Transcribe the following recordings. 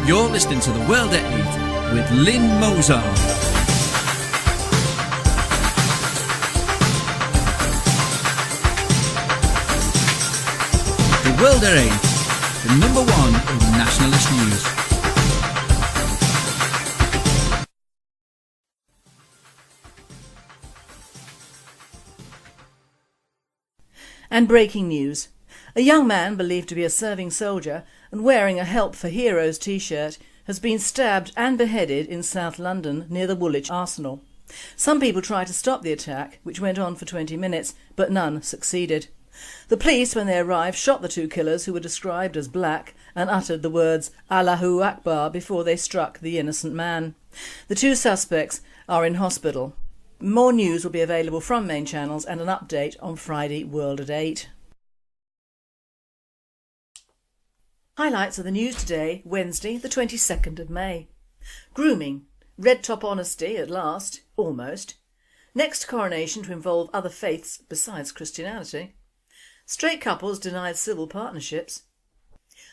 You're listening to The World at 8 with Lynne Mozart. The World at 8, the number one in nationalist news. And breaking news. A young man believed to be a serving soldier and wearing a Help for Heroes t-shirt has been stabbed and beheaded in South London near the Woolwich Arsenal. Some people tried to stop the attack, which went on for 20 minutes, but none succeeded. The police, when they arrived, shot the two killers, who were described as black, and uttered the words Allahu Akbar before they struck the innocent man. The two suspects are in hospital. More news will be available from main channels and an update on Friday World at 8. Highlights of the news today, Wednesday the 22nd of May. Grooming. Red top honesty at last, almost. Next coronation to involve other faiths besides Christianity. Straight couples denied civil partnerships.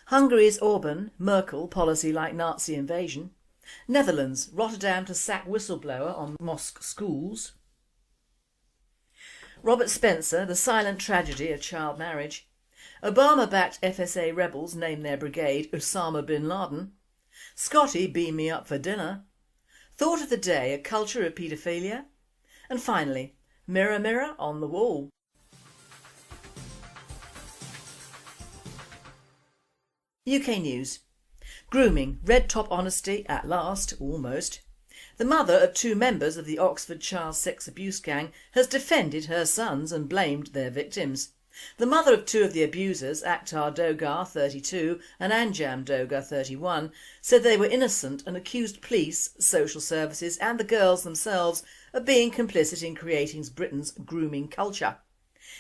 Hungary's Orban, Merkel policy like Nazi invasion. Netherlands, Rotterdam to sack whistleblower on mosque schools. Robert Spencer, the silent tragedy of child marriage. Obama-backed FSA rebels name their brigade Osama bin Laden. Scotty beam me up for dinner. Thought of the day, a culture of paedophilia. And finally, mirror mirror on the wall. UK News. Grooming, red top honesty at last, almost. The mother of two members of the Oxford child sex abuse gang has defended her sons and blamed their victims. The mother of two of the abusers, Akhtar Dogar, 32, and Anjam Dogar, 31, said they were innocent and accused police, social services and the girls themselves of being complicit in creating Britain's grooming culture.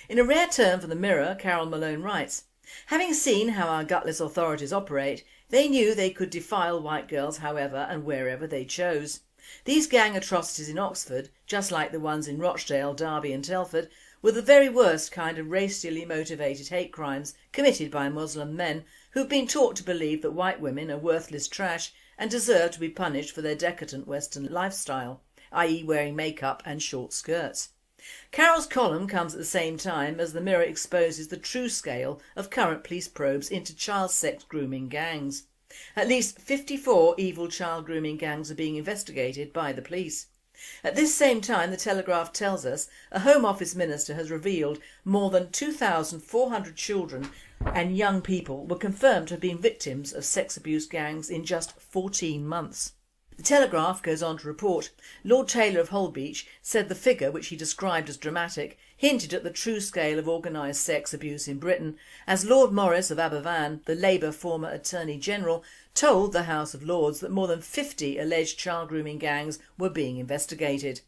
In a rare turn for the Mirror, Carol Malone writes, "Having seen how our gutless authorities operate, they knew they could defile white girls however and wherever they chose. These gang atrocities in Oxford, just like the ones in Rochdale, Derby and Telford, were the very worst kind of racially motivated hate crimes committed by Muslim men who've been taught to believe that white women are worthless trash and deserve to be punished for their decadent Western lifestyle, i.e. wearing makeup and short skirts." Carol's column comes at the same time as the Mirror exposes the true scale of current police probes into child sex grooming gangs. At least 54 evil child grooming gangs are being investigated by the police. At this same time, the Telegraph tells us a Home Office minister has revealed more than 2,400 children and young people were confirmed to have been victims of sex abuse gangs in just 14 months. The Telegraph goes on to report Lord Taylor of Holbeach said the figure, which he described as dramatic, hinted at the true scale of organised sex abuse in Britain, as Lord Morris of Aberfan, the Labour former Attorney General, told the House of Lords that more than 50 alleged child grooming gangs were being investigated.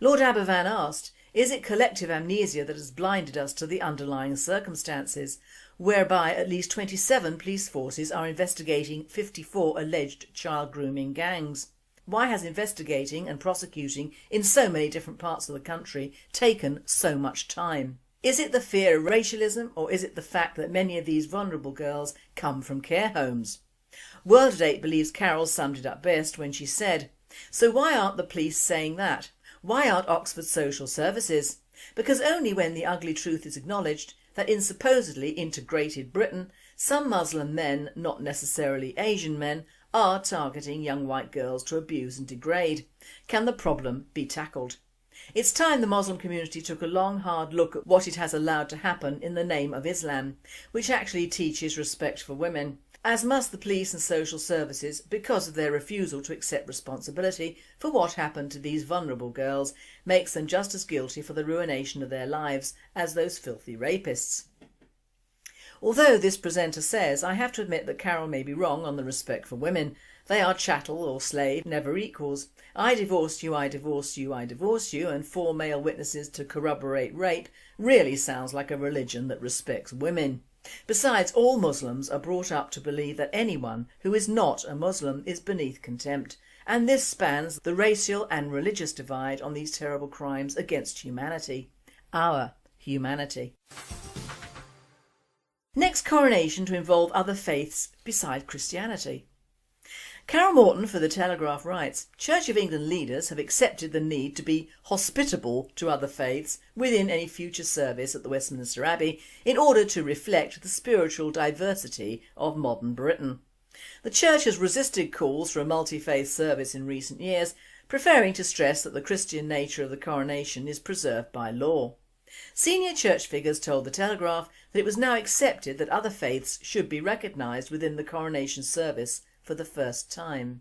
Lord Aberfan asked, "Is it collective amnesia that has blinded us to the underlying circumstances, whereby at least 27 police forces are investigating 54 alleged child grooming gangs? Why has investigating and prosecuting in so many different parts of the country taken so much time? Is it the fear of racialism, or is it the fact that many of these vulnerable girls come from care homes?" World at 8 believes Carol summed it up best when she said, "So why aren't the police saying that? Why aren't Oxford social services? Because only when the ugly truth is acknowledged that in supposedly integrated Britain, some Muslim men, not necessarily Asian men, are targeting young white girls to abuse and degrade, can the problem be tackled. It's time the Muslim community took a long hard look at what it has allowed to happen in the name of Islam, which actually teaches respect for women, as must the police and social services because of their refusal to accept responsibility for what happened to these vulnerable girls makes them just as guilty for the ruination of their lives as those filthy rapists." Although this presenter says, I have to admit that Carol may be wrong on the respect for women. They are chattel or slave, never equals. I divorce you, I divorce you, I divorce you, and 4 male witnesses to corroborate rape really sounds like a religion that respects women. Besides, all Muslims are brought up to believe that anyone who is not a Muslim is beneath contempt, and this spans the racial and religious divide on these terrible crimes against humanity. Our humanity. Next coronation to involve other faiths beside Christianity. Carol Morton for The Telegraph writes, Church of England leaders have accepted the need to be hospitable to other faiths within any future service at the Westminster Abbey in order to reflect the spiritual diversity of modern Britain. The Church has resisted calls for a multi-faith service in recent years, preferring to stress that the Christian nature of the coronation is preserved by law. Senior church figures told The Telegraph that it was now accepted that other faiths should be recognised within the coronation service for the first time.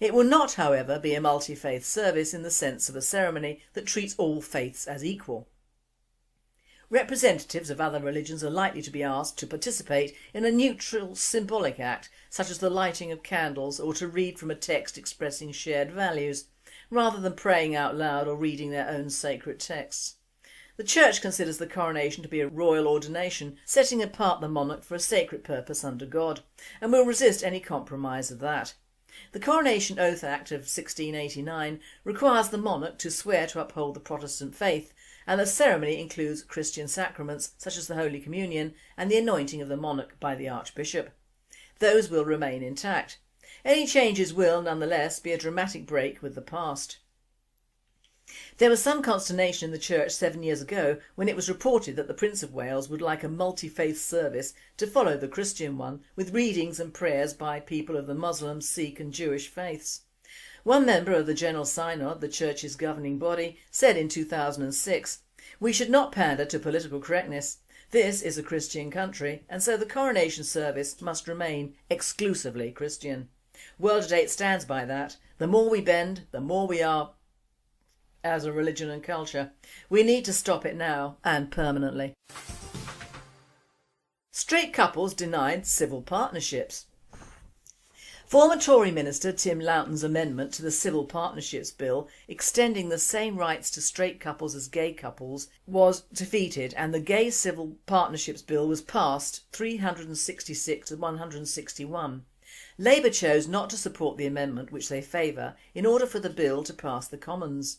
It will not, however, be a multi-faith service in the sense of a ceremony that treats all faiths as equal. Representatives of other religions are likely to be asked to participate in a neutral symbolic act such as the lighting of candles or to read from a text expressing shared values, rather than praying out loud or reading their own sacred texts. The Church considers the coronation to be a royal ordination, setting apart the monarch for a sacred purpose under God, and will resist any compromise of that. The Coronation Oath Act of 1689 requires the monarch to swear to uphold the Protestant faith, and the ceremony includes Christian sacraments such as the Holy Communion and the anointing of the monarch by the Archbishop. Those will remain intact. Any changes will, nonetheless, be a dramatic break with the past. There was some consternation in the Church 7 years ago when it was reported that the Prince of Wales would like a multi-faith service to follow the Christian one, with readings and prayers by people of the Muslim, Sikh and Jewish faiths. One member of the General Synod, the Church's governing body, said in 2006, "We should not pander to political correctness. This is a Christian country, and so the coronation service must remain exclusively Christian. World at 8 stands by that. The more we bend, the more we are as a religion and culture. We need to stop it now and permanently." Straight couples denied civil partnerships. Former Tory Minister Tim Loughton's amendment to the Civil Partnerships Bill, extending the same rights to straight couples as gay couples, was defeated, and the Gay Civil Partnerships Bill was passed 366 to 161. Labour chose not to support the amendment which they favour in order for the bill to pass the Commons.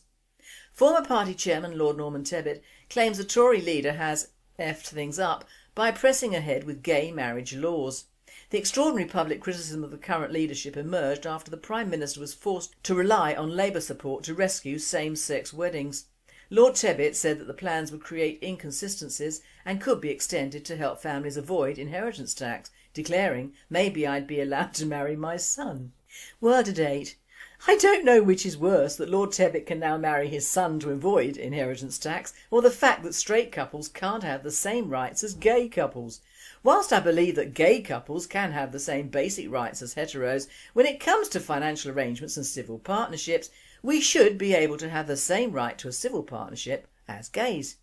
Former party chairman Lord Norman Tebbit claims the Tory leader has effed things up by pressing ahead with gay marriage laws. The extraordinary public criticism of the current leadership emerged after the Prime Minister was forced to rely on Labour support to rescue same-sex weddings. Lord Tebbit said that the plans would create inconsistencies and could be extended to help families avoid inheritance tax, declaring, "Maybe I'd be allowed to marry my son." Word at 8. I don't know which is worse, that Lord Tebbit can now marry his son to avoid inheritance tax, or the fact that straight couples can't have the same rights as gay couples. Whilst I believe that gay couples can have the same basic rights as heteros, when it comes to financial arrangements and civil partnerships, we should be able to have the same right to a civil partnership as gays.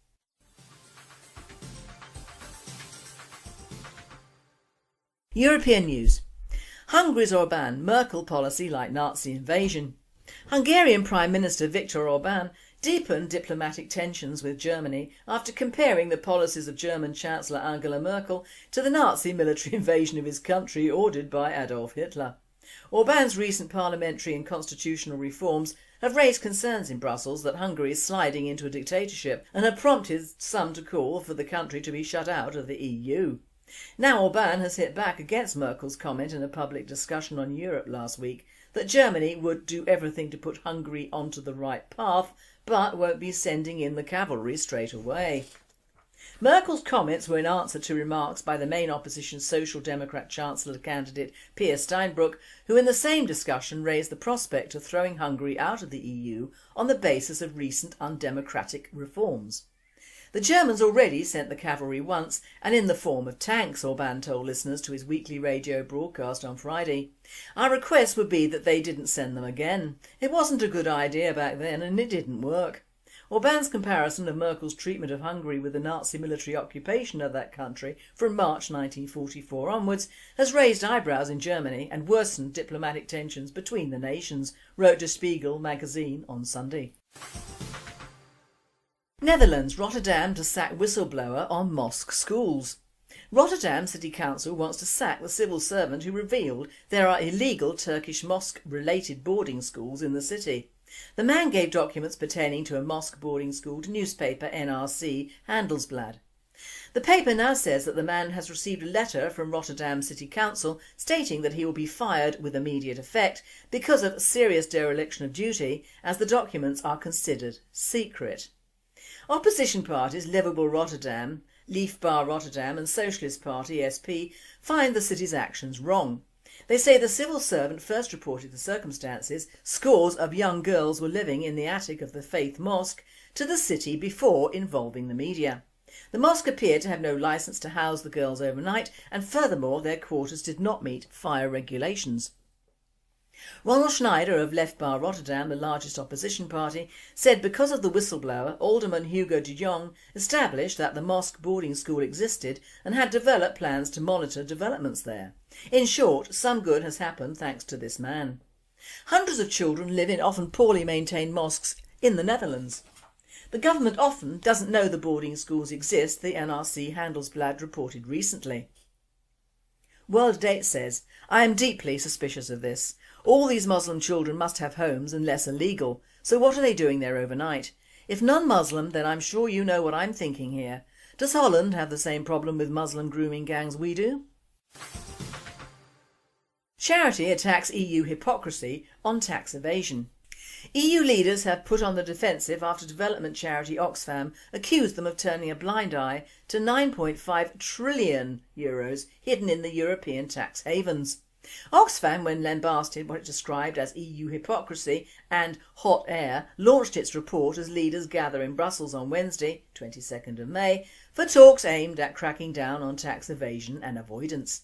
European news. Hungary's Orbán, Merkel policy like Nazi invasion. Hungarian Prime Minister Viktor Orbán deepened diplomatic tensions with Germany after comparing the policies of German Chancellor Angela Merkel to the Nazi military invasion of his country ordered by Adolf Hitler. Orbán's recent parliamentary and constitutional reforms have raised concerns in Brussels that Hungary is sliding into a dictatorship and have prompted some to call for the country to be shut out of the EU. Now Orbán has hit back against Merkel's comment in a public discussion on Europe last week that Germany would do everything to put Hungary onto the right path, but won't be sending in the cavalry straight away. Merkel's comments were in answer to remarks by the main opposition Social Democrat Chancellor candidate Peer Steinbrück, who in the same discussion raised the prospect of throwing Hungary out of the EU on the basis of recent undemocratic reforms. The Germans already sent the cavalry once, and in the form of tanks, Orbán told listeners to his weekly radio broadcast on Friday. Our request would be that they didn't send them again. It wasn't a good idea back then and it didn't work. Orbán's comparison of Merkel's treatment of Hungary with the Nazi military occupation of that country from March 1944 onwards has raised eyebrows in Germany and worsened diplomatic tensions between the nations, wrote Der Spiegel magazine on Sunday. Netherlands, Rotterdam to sack whistleblower on mosque schools. Rotterdam City Council wants to sack the civil servant who revealed there are illegal Turkish mosque-related boarding schools in the city. The man gave documents pertaining to a mosque boarding school to newspaper NRC Handelsblad. The paper now says that the man has received a letter from Rotterdam City Council stating that he will be fired with immediate effect because of serious dereliction of duty, as the documents are considered secret. Opposition parties Livable Rotterdam, Leefbaar Rotterdam and Socialist Party SP find the city's actions wrong. They say the civil servant first reported the circumstances, scores of young girls were living in the attic of the Faith Mosque, to the city before involving the media. The mosque appeared to have no licence to house the girls overnight, and furthermore their quarters did not meet fire regulations. Ronald Schneider of Leefbaar Rotterdam, the largest opposition party, said because of the whistleblower, Alderman Hugo de Jong established that the mosque boarding school existed and had developed plans to monitor developments there. In short, some good has happened thanks to this man. Hundreds of children live in often poorly maintained mosques in the Netherlands. The government often doesn't know the boarding schools exist, the NRC Handelsblad reported recently. World Date says, I am deeply suspicious of this. All these Muslim children must have homes unless illegal, so what are they doing there overnight? If non-Muslim, then I'm sure you know what I'm thinking here. Does Holland have the same problem with Muslim grooming gangs we do? Charity attacks EU hypocrisy on tax evasion. EU leaders have put on the defensive after development charity Oxfam accused them of turning a blind eye to €9.5 trillion hidden in the European tax havens. Oxfam, when lambasted what it described as EU hypocrisy and hot air, launched its report as leaders gather in Brussels on Wednesday, 22nd of May, for talks aimed at cracking down on tax evasion and avoidance.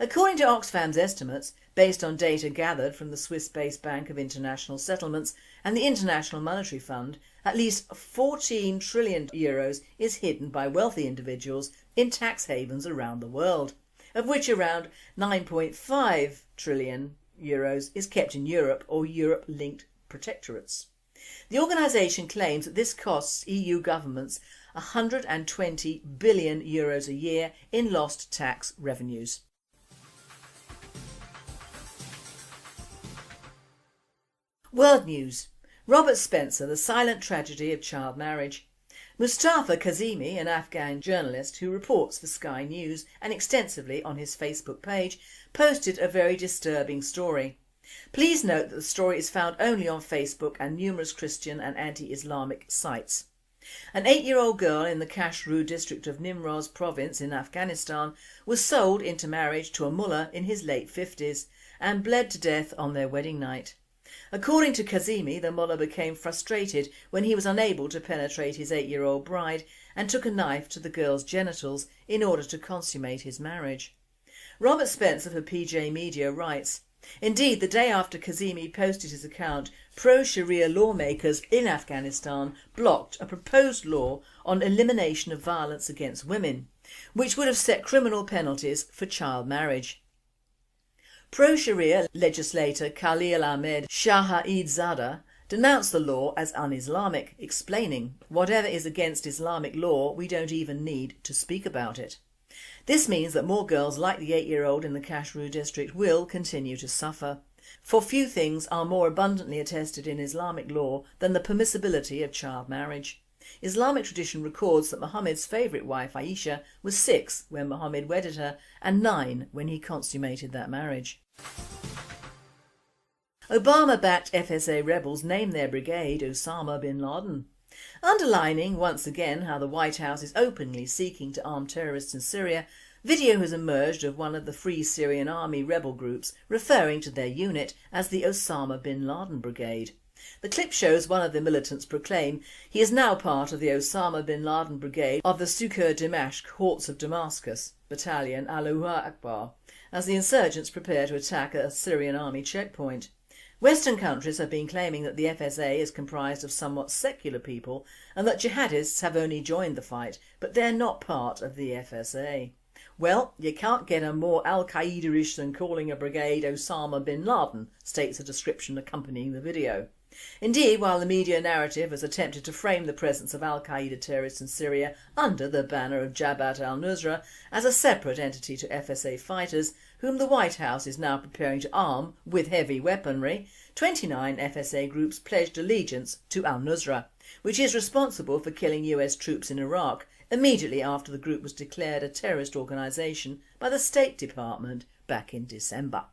According to Oxfam's estimates, based on data gathered from the Swiss-based Bank of International Settlements and the International Monetary Fund, at least €14 trillion is hidden by wealthy individuals in tax havens around the world, of which around €9.5 trillion is kept in Europe or Europe-linked protectorates. The organisation claims that this costs EU governments €120 billion a year in lost tax revenues. World News. Robert Spencer, the silent tragedy of child marriage. Mustafa Kazemi, an Afghan journalist who reports for Sky News and extensively on his Facebook page, posted a very disturbing story. Please note that the story is found only on Facebook and numerous Christian and anti-Islamic sites. An 8-year-old girl in the Kashru district of Nimroz province in Afghanistan was sold into marriage to a mullah in his late 50s and bled to death on their wedding night. According to Kazemi, the mullah became frustrated when he was unable to penetrate his 8-year-old bride and took a knife to the girl's genitals in order to consummate his marriage. Robert Spencer for PJ Media writes, indeed, the day after Kazemi posted his account, pro-Sharia lawmakers in Afghanistan blocked a proposed law on elimination of violence against women, which would have set criminal penalties for child marriage. Pro-Sharia legislator Khalil Ahmed Shahaidzada denounced the law as un-Islamic, explaining, whatever is against Islamic law, we don't even need to speak about it. This means that more girls like the 8-year-old in the Kashru district will continue to suffer. For few things are more abundantly attested in Islamic law than the permissibility of child marriage. Islamic tradition records that Muhammad's favourite wife Aisha was 6 when Muhammad wedded her and 9 when he consummated that marriage. Obama-backed FSA rebels name their brigade Osama bin Laden. Underlining once again how the White House is openly seeking to arm terrorists in Syria, video has emerged of one of the Free Syrian Army rebel groups referring to their unit as the Osama bin Laden Brigade. The clip shows one of the militants proclaim he is now part of the Osama bin Laden Brigade of the Sukur Dimashq Horts of Damascus Battalion Allahu Akbar as the insurgents prepare to attack a Syrian army checkpoint. Western countries have been claiming that the FSA is comprised of somewhat secular people and that jihadists have only joined the fight, but they're not part of the FSA. Well, you can't get a more Al-Qaeda-ish than calling a brigade Osama bin Laden, states a description accompanying the video. Indeed, while the media narrative has attempted to frame the presence of Al-Qaeda terrorists in Syria under the banner of Jabhat al-Nusra as a separate entity to FSA fighters, whom the White House is now preparing to arm with heavy weaponry, 29 FSA groups pledged allegiance to al-Nusra, which is responsible for killing US troops in Iraq, immediately after the group was declared a terrorist organisation by the State Department back in December.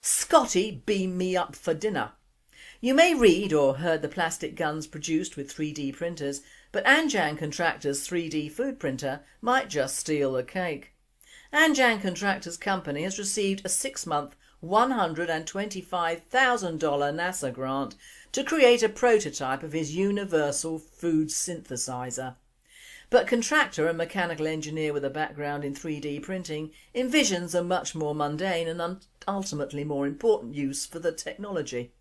Scotty beam me up for dinner. You may read or heard the plastic guns produced with 3D printers, but Anjan Contractor's 3D food printer might just steal the cake. Anjan Contractor's company has received a 6-month $125,000 NASA grant to create a prototype of his universal food synthesizer. But Contractor, a mechanical engineer with a background in 3D printing, envisions a much more mundane and ultimately more important use for the technology.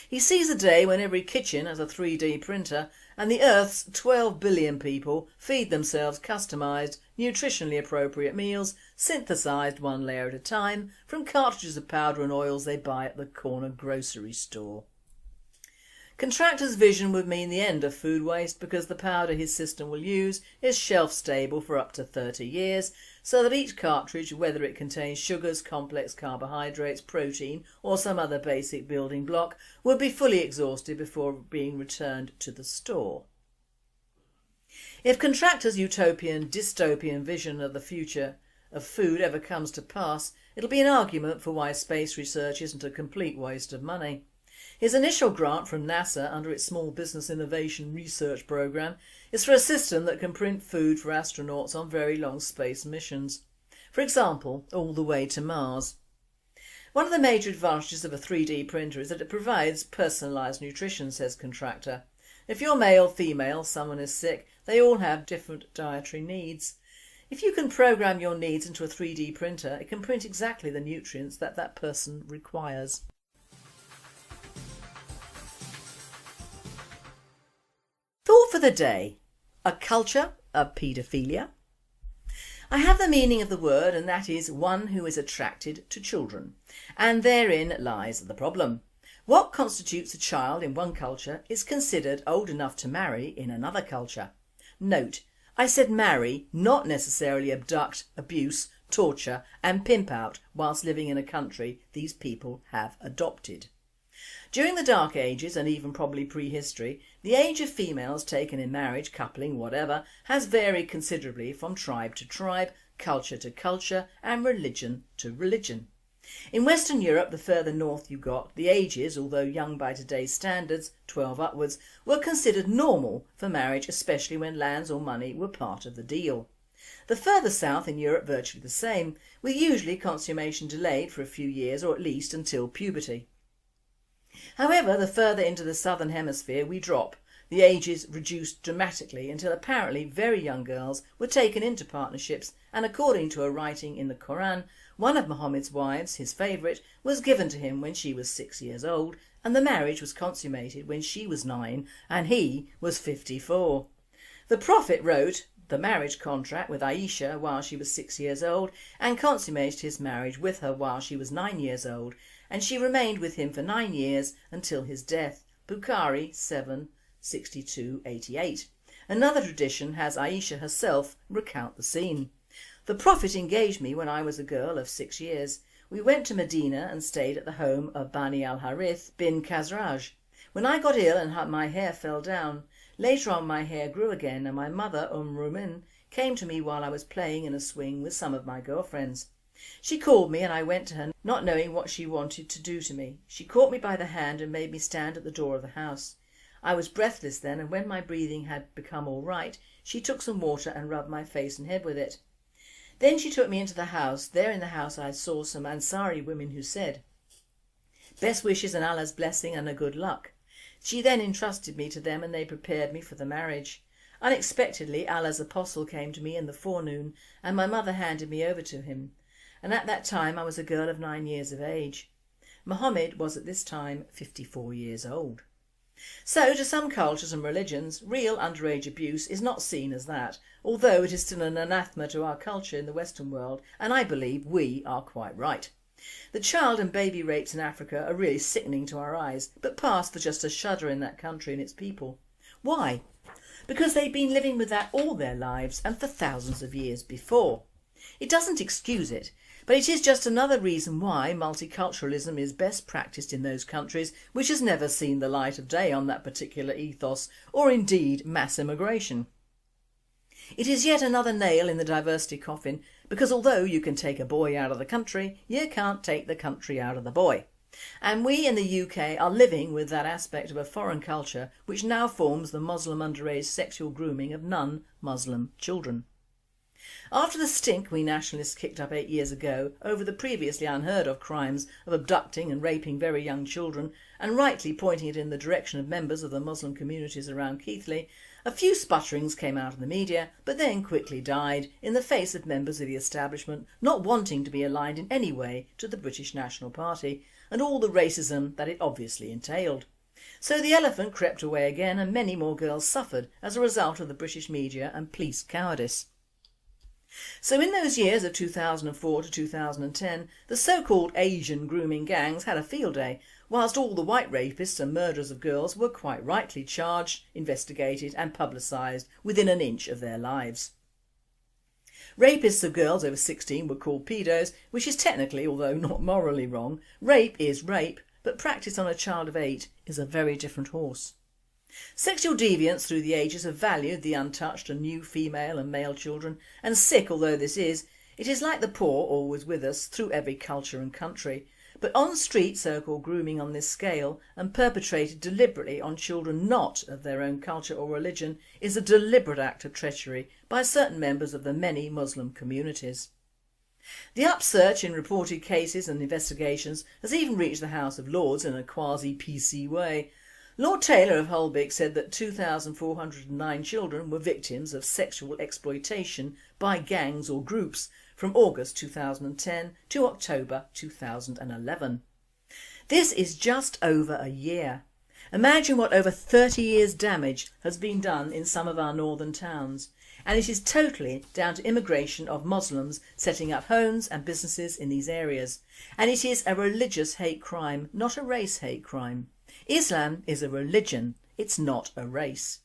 He sees a day when every kitchen has a 3D printer and the Earth's 12 billion people feed themselves customised, nutritionally appropriate meals, synthesised one layer at a time from cartridges of powder and oils they buy at the corner grocery store. Contractor's vision would mean the end of food waste because the powder his system will use is shelf stable for up to 30 years, so that each cartridge, whether it contains sugars, complex carbohydrates, protein or some other basic building block, would be fully exhausted before being returned to the store. If Contractor's utopian, dystopian vision of the future of food ever comes to pass, it'll be an argument for why space research isn't a complete waste of money. His initial grant from NASA under its Small Business Innovation Research Programme is for a system that can print food for astronauts on very long space missions. For example, all the way to Mars. One of the major advantages of a 3D printer is that it provides personalised nutrition, says Contractor. If you're male, female, someone is sick, they all have different dietary needs. If you can program your needs into a 3D printer, it can print exactly the nutrients that that person requires. Thought for the day: a culture of paedophilia. I have the meaning of the word, and that is one who is attracted to children. And therein lies the problem. What constitutes a child in one culture is considered old enough to marry in another culture. Note, I said marry, not necessarily abduct, abuse, torture and pimp out whilst living in a country these people have adopted. During the Dark Ages and even probably prehistory, the age of females taken in marriage, coupling, whatever, has varied considerably from tribe to tribe, culture to culture and religion to religion. In Western Europe, the further north you got, the ages, although young by today's standards, 12 upwards, were considered normal for marriage, especially when lands or money were part of the deal. The further south in Europe virtually the same, with usually consummation delayed for a few years or at least until puberty. However, the further into the southern hemisphere we drop, the ages reduced dramatically until apparently very young girls were taken into partnerships, and according to a writing in the Koran, one of Muhammad's wives, his favourite, was given to him when she was 6 years old, and the marriage was consummated when she was 9 and he was 54. The Prophet wrote the marriage contract with Aisha while she was 6 years old and consummated his marriage with her while she was 9 years old, and she remained with him for 9 years until his death. Bukhari 7:62-88. Another tradition has Aisha herself recount the scene. The Prophet engaged me when I was a girl of 6 years. We went to Medina and stayed at the home of Bani al-Harith bin Khazraj. When I got ill and my hair fell down, later on my hair grew again, and my mother Rumin came to me while I was playing in a swing with some of my girlfriends. She called me and I went to her, not knowing what she wanted to do to me. She caught me by the hand and made me stand at the door of the house. I was breathless then, and when my breathing had become all right, she took some water and rubbed my face and head with it. Then she took me into the house. There in the house I saw some Ansari women who said, "Best wishes and Allah's blessing and a good luck." She then entrusted me to them and they prepared me for the marriage. Unexpectedly, Allah's apostle came to me in the forenoon and my mother handed me over to him. And at that time I was a girl of 9 years of age. Muhammad was at this time 54 years old. So to some cultures and religions, real underage abuse is not seen as that, although it is still an anathema to our culture in the Western world, and I believe we are quite right. The child and baby rapes in Africa are really sickening to our eyes, but pass for just a shudder in that country and its people. Why? Because they've been living with that all their lives and for thousands of years before. It doesn't excuse it, but it is just another reason why multiculturalism is best practiced in those countries which has never seen the light of day on that particular ethos, or indeed mass immigration. It is yet another nail in the diversity coffin, because although you can take a boy out of the country, you can't take the country out of the boy. And we in the UK are living with that aspect of a foreign culture which now forms the Muslim underage sexual grooming of non-Muslim children. After the stink we nationalists kicked up 8 years ago over the previously unheard of crimes of abducting and raping very young children, and rightly pointing it in the direction of members of the Muslim communities around Keighley, a few sputterings came out of the media but then quickly died in the face of members of the establishment not wanting to be aligned in any way to the British National Party and all the racism that it obviously entailed. So the elephant crept away again, and many more girls suffered as a result of the British media and police cowardice. So in those years of 2004 to 2010, the so-called Asian grooming gangs had a field day, whilst all the white rapists and murderers of girls were quite rightly charged, investigated and publicised within an inch of their lives. Rapists of girls over 16 were called pedos, which is technically, although not morally wrong. Rape is rape, but practice on a child of 8 is a very different horse. Sexual deviants through the ages have valued the untouched and new female and male children, and sick although this is, it is like the poor always with us through every culture and country. But on-street so-called grooming on this scale and perpetrated deliberately on children not of their own culture or religion is a deliberate act of treachery by certain members of the many Muslim communities. The upsurge in reported cases and investigations has even reached the House of Lords in a quasi-PC way. Lord Taylor of Holbeck said that 2,409 children were victims of sexual exploitation by gangs or groups from August 2010 to October 2011. This is just over a year. Imagine what over 30 years' damage has been done in some of our northern towns, and it is totally down to immigration of Muslims setting up homes and businesses in these areas, and it is a religious hate crime, not a race hate crime. Islam is a religion, it's not a race.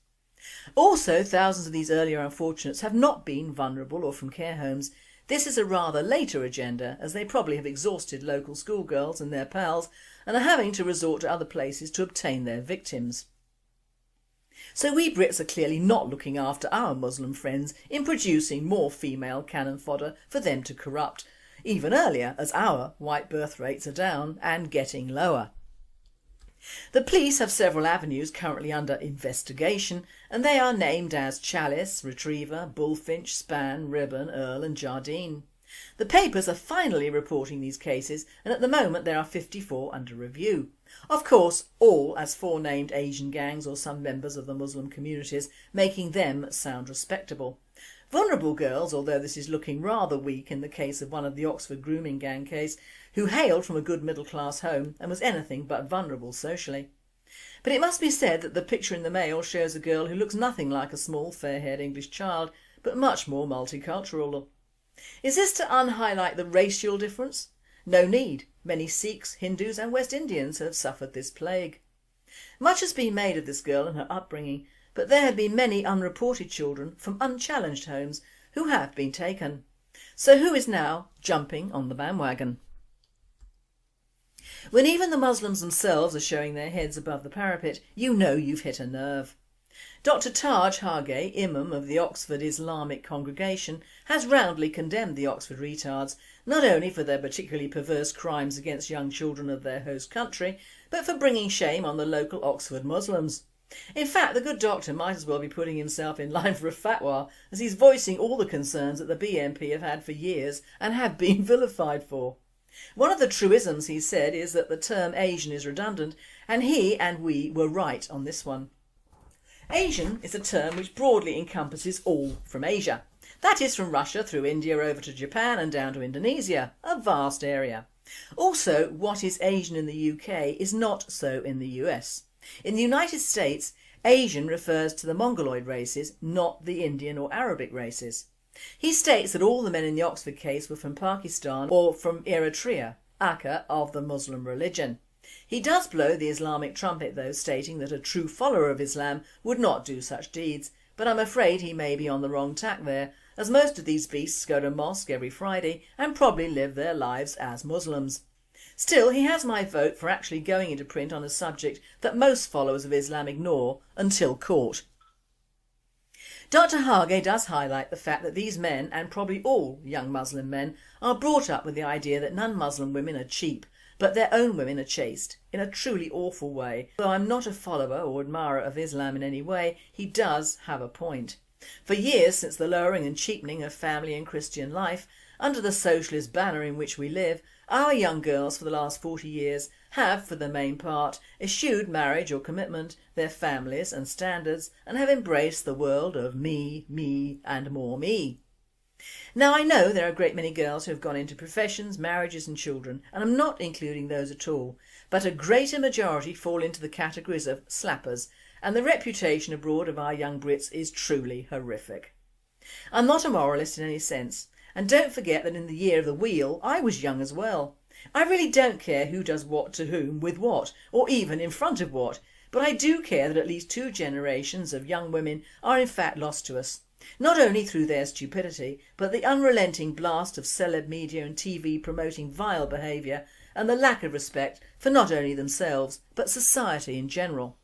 Also, thousands of these earlier unfortunates have not been vulnerable or from care homes. This is a rather later agenda, as they probably have exhausted local schoolgirls and their pals and are having to resort to other places to obtain their victims. So we Brits are clearly not looking after our Muslim friends in producing more female cannon fodder for them to corrupt, even earlier as our white birth rates are down and getting lower. The police have several avenues currently under investigation, and they are named as Chalice, Retriever, Bullfinch, Span, Ribbon, Earl and Jardine. The papers are finally reporting these cases, and at the moment there are 54 under review. Of course, all as forenamed Asian gangs or some members of the Muslim communities, making them sound respectable. Vulnerable girls, although this is looking rather weak in the case of one of the Oxford grooming gang case, who hailed from a good middle-class home and was anything but vulnerable socially. But it must be said that the picture in the Mail shows a girl who looks nothing like a small fair-haired English child, but much more multicultural. Is this to unhighlight the racial difference? No need. Many Sikhs, Hindus and West Indians have suffered this plague. Much has been made of this girl and her upbringing, but there have been many unreported children from unchallenged homes who have been taken. So who is now jumping on the bandwagon? When even the Muslims themselves are showing their heads above the parapet, you know you've hit a nerve. Dr Taj Hargey, Imam of the Oxford Islamic congregation, has roundly condemned the Oxford retards, not only for their particularly perverse crimes against young children of their host country, but for bringing shame on the local Oxford Muslims. In fact, the good doctor might as well be putting himself in line for a fatwa, as he's voicing all the concerns that the BNP have had for years and have been vilified for. One of the truisms he said is that the term Asian is redundant, and he and we were right on this one. Asian is a term which broadly encompasses all from Asia. That is from Russia through India over to Japan and down to Indonesia, a vast area. Also, what is Asian in the UK is not so in the US. In the United States, Asian refers to the Mongoloid races, not the Indian or Arabic races. He states that all the men in the Oxford case were from Pakistan or from Eritrea, Akka of the Muslim religion. He does blow the Islamic trumpet though, stating that a true follower of Islam would not do such deeds, but I'm afraid he may be on the wrong tack there, as most of these beasts go to mosque every Friday and probably live their lives as Muslims. Still, he has my vote for actually going into print on a subject that most followers of Islam ignore until caught. Dr Hargay does highlight the fact that these men, and probably all young Muslim men, are brought up with the idea that non-Muslim women are cheap, but their own women are chaste, in a truly awful way. Though I'm not a follower or admirer of Islam in any way, he does have a point. For years, since the lowering and cheapening of family and Christian life, under the socialist banner in which we live, our young girls for the last 40 years have, for the main part, eschewed marriage or commitment, their families and standards, and have embraced the world of me and more me. Now I know there are a great many girls who have gone into professions, marriages and children, and I'm not including those at all, but a greater majority fall into the categories of slappers, and the reputation abroad of our young Brits is truly horrific. I'm not a moralist in any sense, and don't forget that in the year of the wheel I was young as well. I really don't care who does what to whom with what, or even in front of what, but I do care that at least 2 generations of young women are in fact lost to us. Not only through their stupidity, but the unrelenting blast of celeb media and TV promoting vile behaviour and the lack of respect for not only themselves but society in general.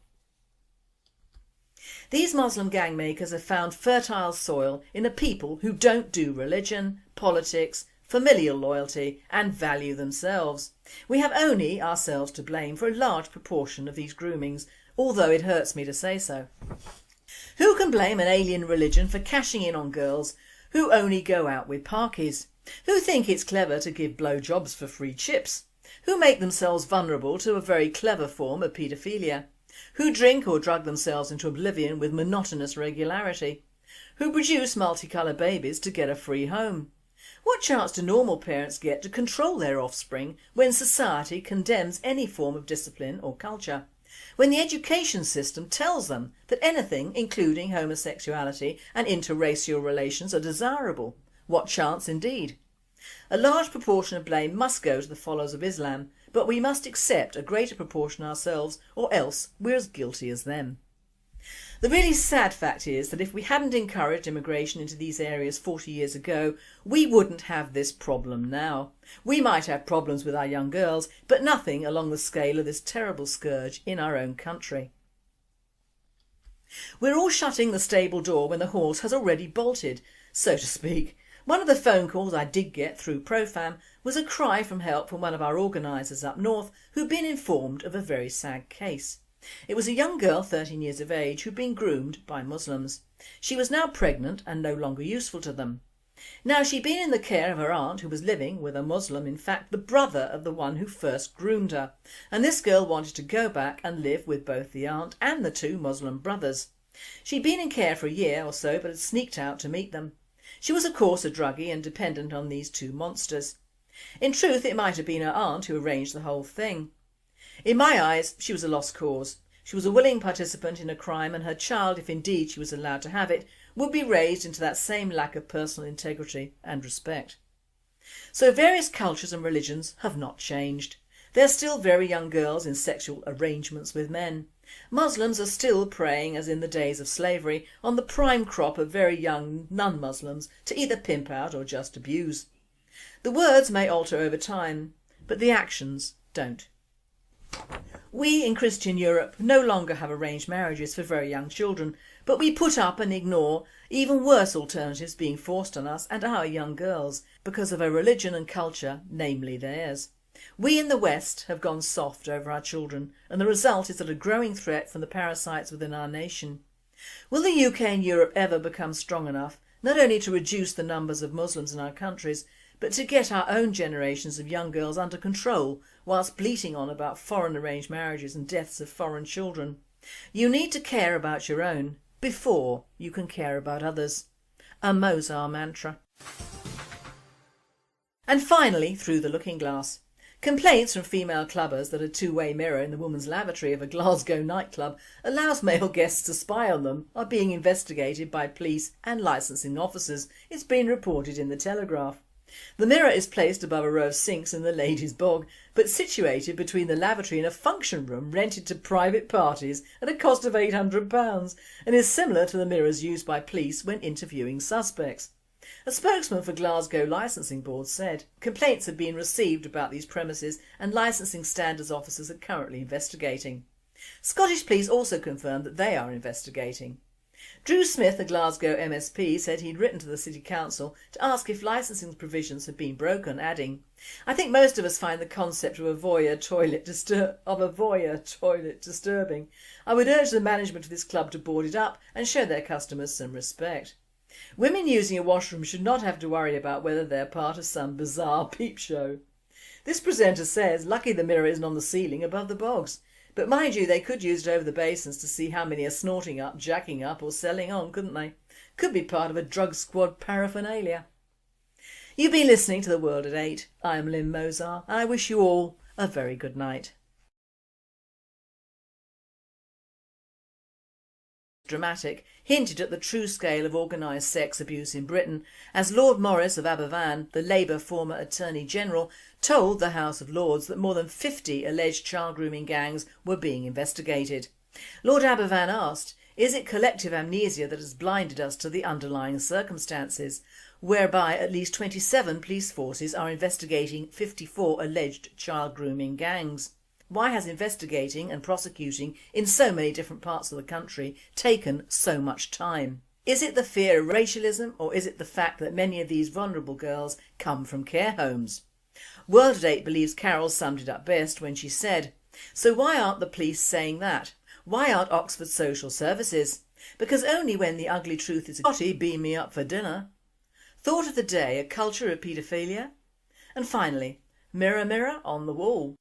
These Muslim gang makers have found fertile soil in a people who don't do religion, politics, familial loyalty and value themselves. We have only ourselves to blame for a large proportion of these groomings, although it hurts me to say so. Who can blame an alien religion for cashing in on girls who only go out with parkies? Who think it's clever to give blowjobs for free chips? Who make themselves vulnerable to a very clever form of paedophilia? Who drink or drug themselves into oblivion with monotonous regularity? Who produce multicoloured babies to get a free home? What chance do normal parents get to control their offspring when society condemns any form of discipline or culture? When the education system tells them that anything, including homosexuality and interracial relations, are desirable? What chance indeed? A large proportion of blame must go to the followers of Islam, but we must accept a greater proportion ourselves, or else we're as guilty as them. The really sad fact is that if we hadn't encouraged immigration into these areas 40 years ago, we wouldn't have this problem now. We might have problems with our young girls, but nothing along the scale of this terrible scourge in our own country. We're all shutting the stable door when the horse has already bolted, so to speak. One of the phone calls I did get through Profam was a cry from help from one of our organisers up north who'd been informed of a very sad case. It was a young girl 13 years of age who'd been groomed by Muslims. She was now pregnant and no longer useful to them. Now she'd been in the care of her aunt who was living with a Muslim, in fact the brother of the one who first groomed her, and this girl wanted to go back and live with both the aunt and the 2 Muslim brothers. She'd been in care for a year or so but had sneaked out to meet them. She was of course a druggie and dependent on these 2 monsters. In truth it might have been her aunt who arranged the whole thing. In my eyes she was a lost cause. She was a willing participant in a crime, and her child, if indeed she was allowed to have it, would be raised into that same lack of personal integrity and respect. So various cultures and religions have not changed. There are still very young girls in sexual arrangements with men. Muslims are still preying, as in the days of slavery, on the prime crop of very young non-Muslims to either pimp out or just abuse. The words may alter over time, but the actions don't. We in Christian Europe no longer have arranged marriages for very young children, but we put up and ignore even worse alternatives being forced on us and our young girls because of a religion and culture, namely theirs. We in the West have gone soft over our children, and the result is that a growing threat from the parasites within our nation. Will the UK and Europe ever become strong enough not only to reduce the numbers of Muslims in our countries, but to get our own generations of young girls under control whilst bleating on about foreign arranged marriages and deaths of foreign children? You need to care about your own before you can care about others. A Mozart mantra. And finally, through the looking glass. Complaints from female clubbers that a 2-way mirror in the women's lavatory of a Glasgow nightclub allows male guests to spy on them are being investigated by police and licensing officers. It's been reported in the Telegraph. The mirror is placed above a row of sinks in the ladies' bog, but situated between the lavatory and a function room rented to private parties at a cost of £800, and is similar to the mirrors used by police when interviewing suspects. A spokesman for Glasgow Licensing Board said complaints have been received about these premises and licensing standards officers are currently investigating. Scottish police also confirmed that they are investigating. Drew Smith, a Glasgow MSP, said he'd written to the City Council to ask if licensing provisions had been broken, adding, "I think most of us find the concept of a voyeur toilet disturbing. I would urge the management of this club to board it up and show their customers some respect. Women using a washroom should not have to worry about whether they're part of some bizarre peep show." This presenter says, lucky the mirror isn't on the ceiling above the bogs. But mind you, they could use it over the basins to see how many are snorting up, jacking up or selling on, couldn't they? Could be part of a drug squad paraphernalia. You've been listening to The World at 8. I am Lynne Mozart and I wish you all a very good night. Dramatic hinted at the true scale of organised sex abuse in Britain as Lord Morris of Aberfan, the Labour former Attorney General, told the House of Lords that more than 50 alleged child grooming gangs were being investigated. Lord Aberfan asked, "Is it collective amnesia that has blinded us to the underlying circumstances, whereby at least 27 police forces are investigating 54 alleged child grooming gangs? Why has investigating and prosecuting in so many different parts of the country taken so much time? Is it the fear of racialism, or is it the fact that many of these vulnerable girls come from care homes?" World at 8 believes Carol summed it up best when she said, "So why aren't the police saying that? Why aren't Oxford social services? Because only when the ugly truth is Scotty, beam me up for dinner." Thought of the day, a culture of paedophilia? And finally, mirror mirror on the wall.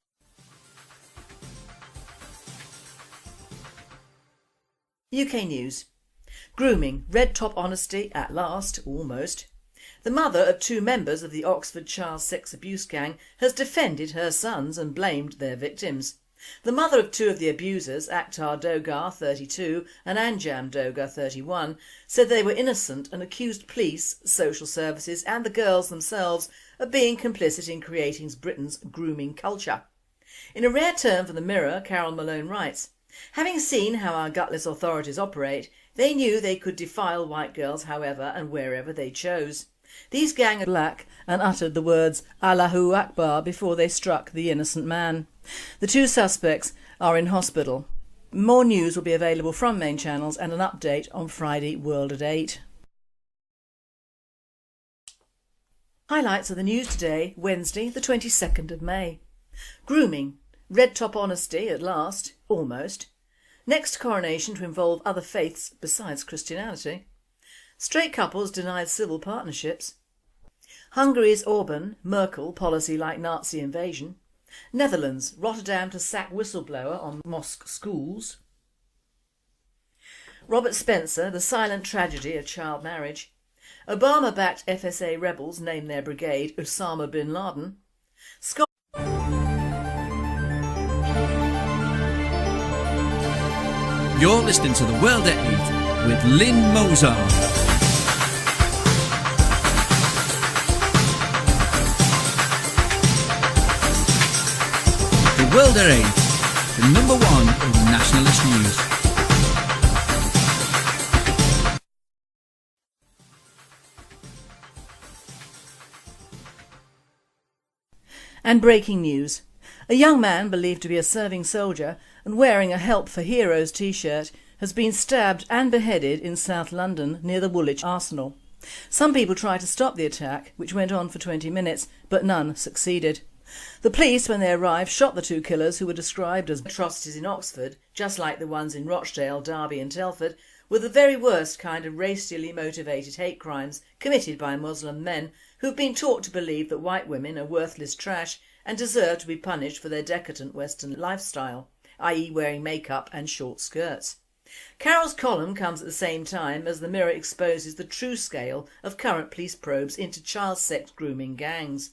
UK News. Grooming, red top honesty at last, almost. The mother of 2 members of the Oxford child sex abuse gang has defended her sons and blamed their victims. The mother of 2 of the abusers, Akhtar Dogar, 32 and Anjam Dogar, 31, said they were innocent and accused police, social services and the girls themselves of being complicit in creating Britain's grooming culture. In a rare turn from the Mirror, Carol Malone writes, "Having seen how our gutless authorities operate, they knew they could defile white girls however and wherever they chose. These gang are black and uttered the words Allahu Akbar before they struck the innocent man. The 2 suspects are in hospital." More news will be available from main channels and an update on Friday World at 8. Highlights of the news today, Wednesday the 22nd of May. Grooming, red top honesty at last, almost. Next coronation to involve other faiths besides Christianity. Straight couples denied civil partnerships. Hungary's Orban, Merkel policy like Nazi invasion. Netherlands, Rotterdam to sack whistleblower on mosque schools. Robert Spencer, the silent tragedy of child marriage. Obama-backed FSA rebels name their brigade Osama bin Laden. You're listening to The World at 8 with Lynne Mozart. The World at 8, the number 1 in nationalist news. And breaking news. A young man believed to be a serving soldier and wearing a Help for Heroes t-shirt has been stabbed and beheaded in South London near the Woolwich Arsenal. Some people tried to stop the attack, which went on for 20 minutes, but none succeeded. The police, when they arrived, shot the 2 killers who were described as atrocities in Oxford, just like the ones in Rochdale, Derby and Telford, were the very worst kind of racially motivated hate crimes committed by Muslim men who've been taught to believe that white women are worthless trash and deserve to be punished for their decadent Western lifestyle, i.e. wearing makeup and short skirts. Carol's column comes at the same time as the Mirror exposes the true scale of current police probes into child sex grooming gangs.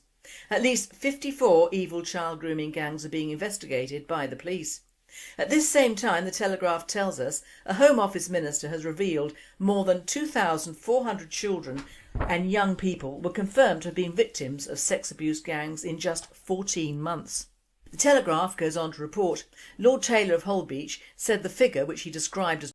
At least 54 evil child grooming gangs are being investigated by the police. At this same time, the Telegraph tells us a Home Office minister has revealed more than 2,400 children and young people were confirmed to have been victims of sex abuse gangs in just 14 months. The Telegraph goes on to report Lord Taylor of Holbeach said the figure, which he described as